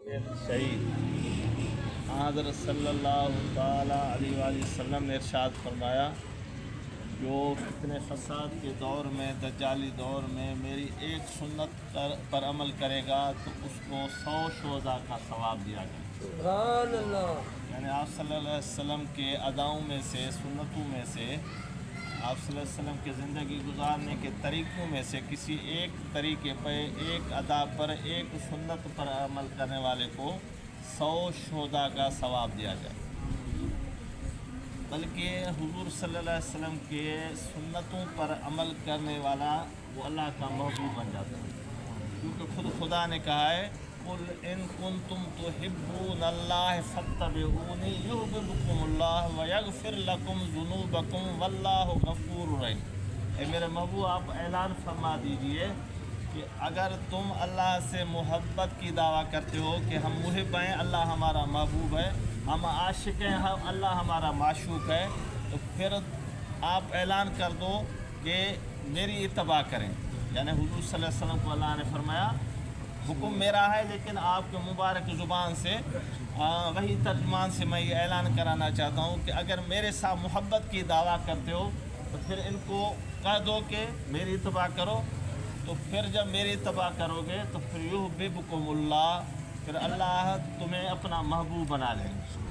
शहीद हज़रत सल्लल्लाहु ताला अलैहि वसल्लम ने इरशाद फरमाया, जो फितने फसाद के दौर में, दज्जाली दौर में मेरी एक सुन्नत पर अमल करेगा तो उसको 100 शोज़ा का सवाब दिया जाए। सुभान अल्लाह। यानी आप सल्लल्लाहु अलैहि वसल्लम के अदाओं में से, सुन्नतों में से, आप सल्लल्लाहु अलैहि वसल्लम के ज़िंदगी गुजारने के तरीक़ों में से किसी एक तरीक़े पर, एक अदा पर, एक सुन्नत पर अमल करने वाले को 100 शोधा का सवाब दिया जाए। बल्कि हुज़ूर सल्लल्लाहु अलैहि वसल्लम के सुन्नतों पर अमल करने वाला वो अल्लाह का महबूब बन जाता है, क्योंकि खुद खुदा ने कहा है, कुल इन कुंतुम तुहिब्बूनल्लाह फत्तबिऊनी युहब्बुकुमुल्लाह व यगफिर लकुम ज़ुनूबकुम वल्लाहु गफ़ूरुर रहीम। ए मेरे महबूब, आप ऐलान फरमा दीजिए कि अगर तुम अल्लाह से मोहब्बत की दावा करते हो कि हम मुहिब हैं, अल्लाह हमारा महबूब है, हम आशिक हैं, हम अल्लाह हमारा माशूक है, तो फिर आप ऐलान कर दो कि मेरी इत्तबा करें। यानी हुज़ूर सल्लल्लाहु अलैहि वसल्लम को अल्लाह ने फरमाया, हुक्म मेरा है, लेकिन आपके मुबारक ज़ुबान से वही तर्जुमान से मैं ये ऐलान कराना चाहता हूँ कि अगर मेरे साथ मोहब्बत की दावा करते हो तो फिर इनको कह दो कि मेरी इत्तबा करो। तो फिर जब मेरी इत्तबा करोगे तो फिर युहब्बुकुमुल्लाह, फिर अल्लाह तुम्हें अपना महबूब बना लेंगे,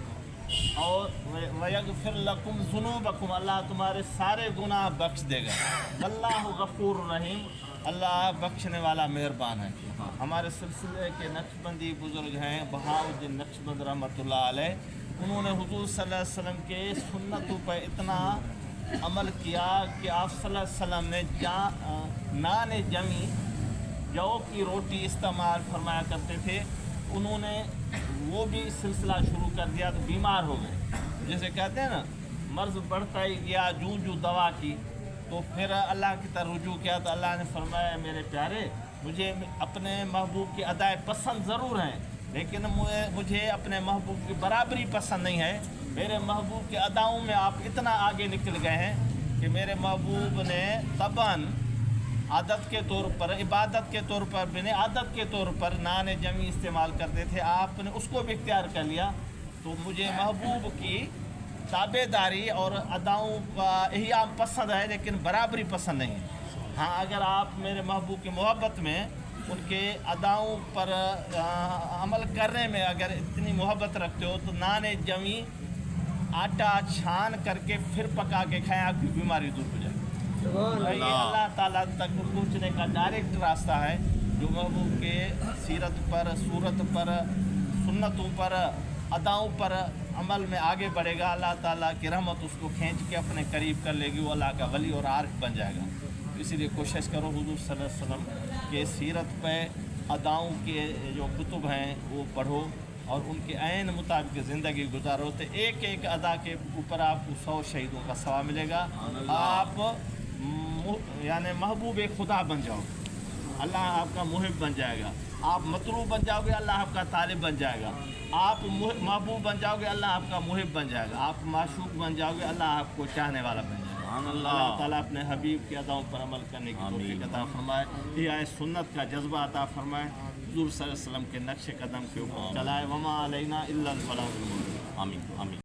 और वयगफिर लकुम ज़ुनूबकुम, अल्लाह तुम्हारे सारे गुनाह बख्श देगा। वल्लाहु गफ़ूरुर रहीम, अल्लाह बख्शने वाला मेहरबान है। हमारे सिलसिले के नक्शबंदी बुज़ुर्ग हैं बहाउद्दीन नक्शबंद रहमतुल्लाह अलैह, उन्होंने हुज़ूर सल्लल्लाहु अलैहि वसल्लम के सुन्नतों पर इतना अमल किया कि आप सल्लल्लाहु अलैहि वसल्लम ने नान जमी, जौ की रोटी इस्तेमाल फरमाया करते थे, उन्होंने वो भी सिलसिला शुरू कर दिया तो बीमार हो गए। जैसे कहते हैं ना, मर्ज़ बढ़ता ही गया जूं जूं दवा की, तो फिर अल्लाह की तरफ रुजू किया तो अल्लाह ने फरमाया, मेरे प्यारे, मुझे अपने महबूब की अदाएँ पसंद ज़रूर हैं, लेकिन मुझे अपने महबूब की बराबरी पसंद नहीं है। मेरे महबूब के अदाओं में आप इतना आगे निकल गए हैं कि मेरे महबूब ने तबन आदत के तौर पर, इबादत के तौर पर भी नहीं, आदत के तौर पर नान जमी इस्तेमाल करते थे, आपने उसको भी इख्तियार कर लिया। तो मुझे महबूब की ताबेदारी और अदाओं का इह्याम पसंद है, लेकिन बराबरी पसंद नहीं है। हाँ, अगर आप मेरे महबूब की मोहब्बत में, उनके अदाओं पर अमल करने में अगर इतनी मोहब्बत रखते हो तो नान जमी आटा छान करके फिर पका के खाएं, आपकी बीमारी दूर हो जाएगी। ये अल्लाह ताला तक पहुँचने का डायरेक्ट रास्ता है, जो महबूब के सीरत पर, सूरत पर, सुन्नतों पर, अदाओं पर अमल में आगे बढ़ेगा, अल्लाह ताला की रहमत उसको खींच के अपने करीब कर लेगी, वो अल्लाह का वली और आरिफ बन जाएगा। इसीलिए कोशिश करो हुज़ूर सल्लल्लाहु अलैहि वसल्लम के सीरत पे, अदाओं के जो कुतुब हैं वो पढ़ो और उनके ऐन मुताबिक ज़िंदगी गुजारो, तो एक एक अदा के ऊपर आपको 100 शहीदों का सवाब मिलेगा। आप यानी महबूब खुदा बन जाओगे, अल्लाह आपका मुहिब बन जाएगा। आप मतलूब बन जाओगे, अल्लाह आपका तालिब बन जाएगा। आप महबूब बन जाओगे, अल्लाह आपका मुहिब बन जाएगा। आप माशूक बन जाओगे, अल्लाह आपको चाहने वाला बन जाएगा। अल्लाह ताला अपने हबीब के अदाओं पर अमल करने की तौफीक अता फरमाए, ये सुन्नत का जज्बा अता फरमाए, हुज़ूर सल्लल्लाहु अलैहि वसल्लम के नक्श कदम के ऊपर चलाए। वमा अलैना इल्लल बलागुल मुबीन। आमीन आमीन।